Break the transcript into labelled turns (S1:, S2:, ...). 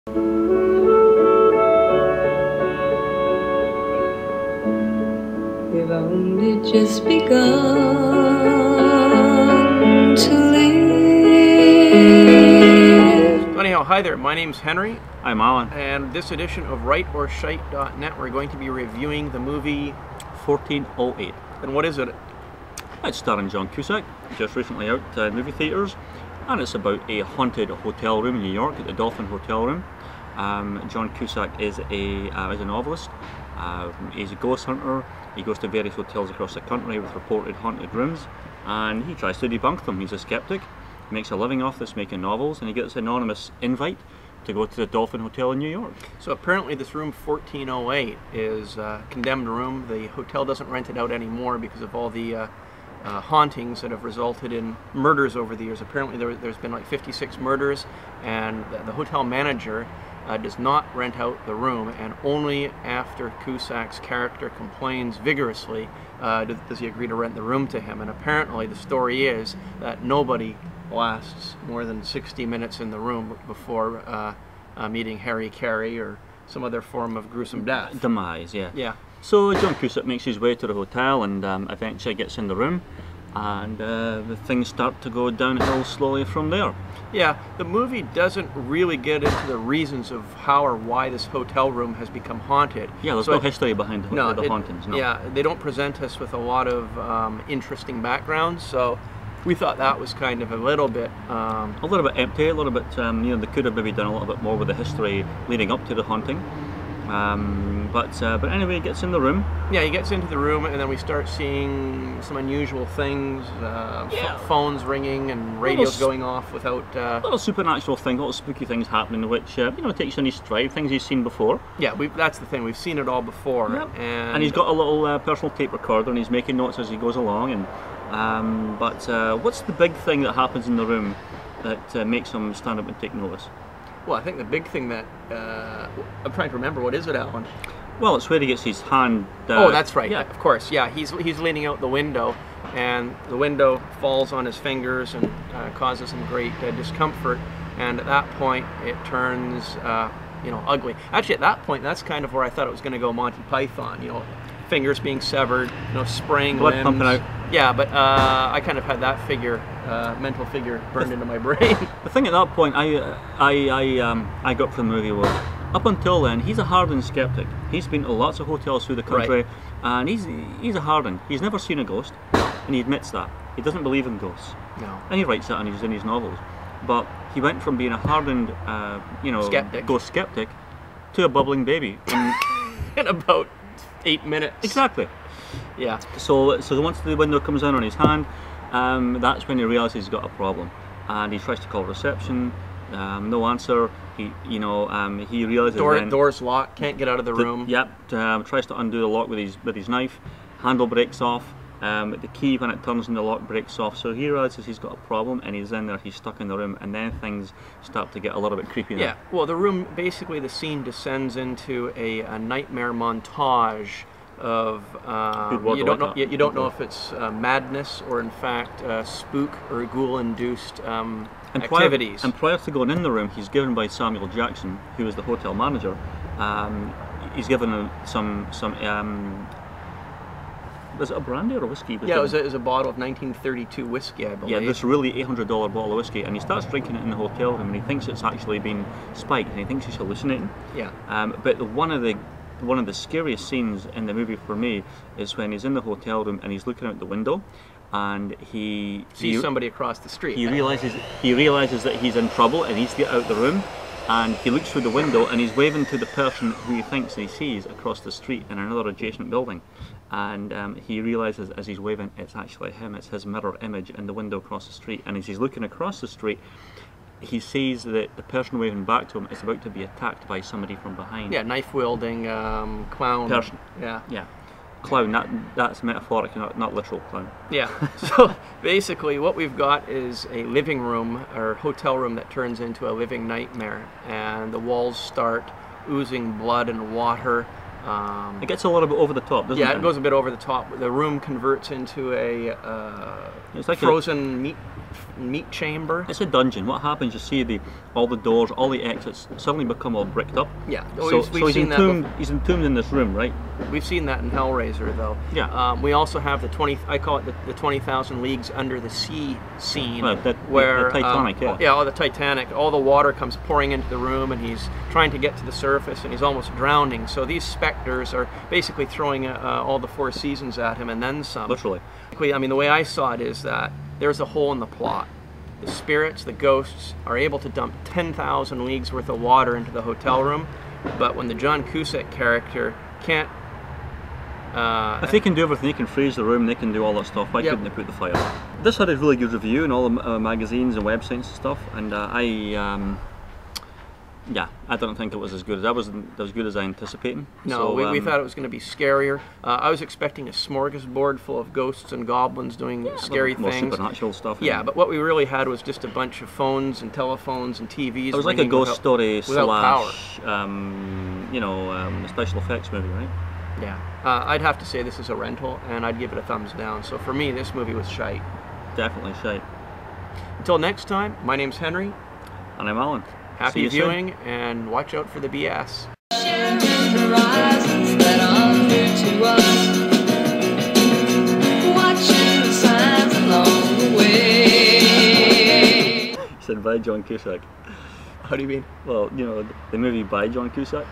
S1: We've only just begun to live.
S2: Anyhow, hi there, my name's Henry.
S3: I'm Alan.
S2: And this edition of WriteOrShite.net, we're going to be reviewing the movie
S3: 1408.
S2: And what is it?
S3: It's starring John Cusack, just recently out movie theatres, and it's about a haunted hotel room in New York at the Dolphin Hotel Room. John Cusack is a novelist. He's a ghost hunter. He goes to various hotels across the country with reported haunted rooms, and he tries to debunk them. He's a skeptic. He makes a living off this, making novels, and he gets an anonymous invite to go to the Dolphin Hotel in New York.
S2: So apparently this room 1408 is a condemned room. The hotel doesn't rent it out anymore because of all the hauntings that have resulted in murders over the years. Apparently there's been like 56 murders, and the hotel manager does not rent out the room, and only after Cusack's character complains vigorously does he agree to rent the room to him. And apparently the story is that nobody lasts more than 60 minutes in the room before meeting Harry Carey or some other form of gruesome death.
S3: Demise, yeah.
S2: Yeah.
S3: So John Cusack makes his way to the hotel and eventually gets in the room, and the things start to go downhill slowly from there.
S2: Yeah, the movie doesn't really get into the reasons of how or why this hotel room has become haunted.
S3: Yeah, there's no history behiund the hauntings. No.
S2: Yeah, they don't present us with a lot of interesting backgrounds, so we thought that was kind of a little bit
S3: empty, a little bit, you know, they could have maybe done a little bit more with the history leading up to the haunting. But anyway, he gets in the room.
S2: Yeah, he gets into the room, and then we start seeing some unusual things, phones ringing and radios going off without...
S3: little supernatural thing, little spooky things happening, which, you know, takes in his stride, things he's seen before.
S2: Yeah, that's the thing, we've seen it all before.
S3: Yep. And he's got a little personal tape recorder, and he's making notes as he goes along. And what's the big thing that happens in the room that makes him stand up and take notice?
S2: Well, I think the big thing that I'm trying to remember. What is it, Alan?
S3: Well, it's where he gets his hand.
S2: Oh, that's right.
S3: Yeah,
S2: of course. Yeah, he's leaning out the window, and the window falls on his fingers and causes him great discomfort. And at that point, it turns ugly. Actually, at that point, that's kind of where I thought it was going to go Monty Python. You know, fingers being severed, spraying
S3: blood
S2: limbs.
S3: pumping out.
S2: Yeah, but I kind of had that mental figure burned into my brain.
S3: The thing at that point I got from the movie was, up until then, he's a hardened skeptic. He's been to lots of hotels through the country,
S2: right.
S3: And he's a hardened. He's never seen a ghost, and he admits that. He doesn't believe in ghosts.
S2: No.
S3: And he writes that in his novels. But he went from being a hardened, ghost skeptic to a bubbling baby.
S2: In about 8 minutes.
S3: Exactly.
S2: Yeah.
S3: So once the window comes in on his hand, that's when he realizes he's got a problem, and he tries to call reception. No answer. He realizes
S2: door's locked. Can't get out of the room.
S3: Yep. Tries to undo the lock with his knife. Handle breaks off. The key, when it turns in the lock, breaks off. So he realizes he's got a problem, and he's in there. He's stuck in the room, and then things start to get a little bit creepy.
S2: Yeah. Well, the room, basically, the scene descends into a nightmare montage of you don't know if it's madness or in fact spook or ghoul-induced activities.
S3: And prior to going in the room, he's given by Samuel Jackson, who is the hotel manager. He's given some was it a brandy or a whiskey?
S2: Yeah, it was a bottle of 1932 whiskey, I believe.
S3: Yeah, this really $800 bottle of whiskey, and he starts drinking it in the hotel room, and he thinks it's actually been spiked, and he thinks he's hallucinating.
S2: Yeah.
S3: But one of the scariest scenes in the movie for me is when he's in the hotel room and he's looking out the window, and he
S2: sees somebody across the street.
S3: He realizes that he's in trouble and he needs to get out the room, and he looks through the window and he's waving to the person who he thinks he sees across the street in another adjacent building, and he realizes as he's waving it's actually him. It's his mirror image in the window across the street, and as he's looking across the street, he sees that the person waving back to him is about to be attacked by somebody from behind.
S2: Yeah, knife-wielding clown.
S3: Person.
S2: Yeah.
S3: Yeah. Clown, that's metaphoric, not literal clown.
S2: Yeah. So basically what we've got is a living room or hotel room that turns into a living nightmare, and the walls start oozing blood and water.
S3: It gets a little bit over the top, doesn't it?
S2: Yeah, it goes a bit over the top. The room converts into a
S3: it's like
S2: frozen meat meat chamber.
S3: It's a dungeon. What happens? You see all the doors, all the exits suddenly become all bricked up.
S2: Yeah,
S3: So he's entombed. He's entombed in this room, right?
S2: We've seen that in Hellraiser, though.
S3: Yeah.
S2: We also have the 20. I call it the 20,000 Leagues Under the Sea scene,
S3: Well,
S2: where
S3: the Titanic,
S2: the Titanic. All the water comes pouring into the room, and he's trying to get to the surface, and he's almost drowning. So these specters are basically throwing all the Four Seasons at him, and then some.
S3: Literally.
S2: I mean, the way I saw it is that there's a hole in the plot. The spirits, the ghosts, are able to dump 10,000 leagues worth of water into the hotel room, but when the John Cusack character can't...
S3: if they can do everything, they can freeze the room, they can do all that stuff, why couldn't they put the fire? This had a really good review in all the magazines and websites and stuff, and I don't think it was as good as I anticipated.
S2: No,
S3: so,
S2: we thought it was going to be scarier. I was expecting a smorgasbord full of ghosts and goblins doing scary
S3: more
S2: things.
S3: Supernatural stuff.
S2: Yeah, but what we really had was just a bunch of phones and telephones and TVs.
S3: It was like a ghost story
S2: power.
S3: / special effects movie, right?
S2: Yeah, I'd have to say this is a rental, and I'd give it a thumbs down. So for me, this movie was shite.
S3: Definitely shite.
S2: Until next time, my name's Henry.
S3: And I'm Alan.
S2: Happy viewing, and watch out for the BS.
S1: Horizons that are new to us, watching the signs along the way.
S3: He said by John Cusack.
S2: How do you mean?
S3: Well, the movie by John Cusack.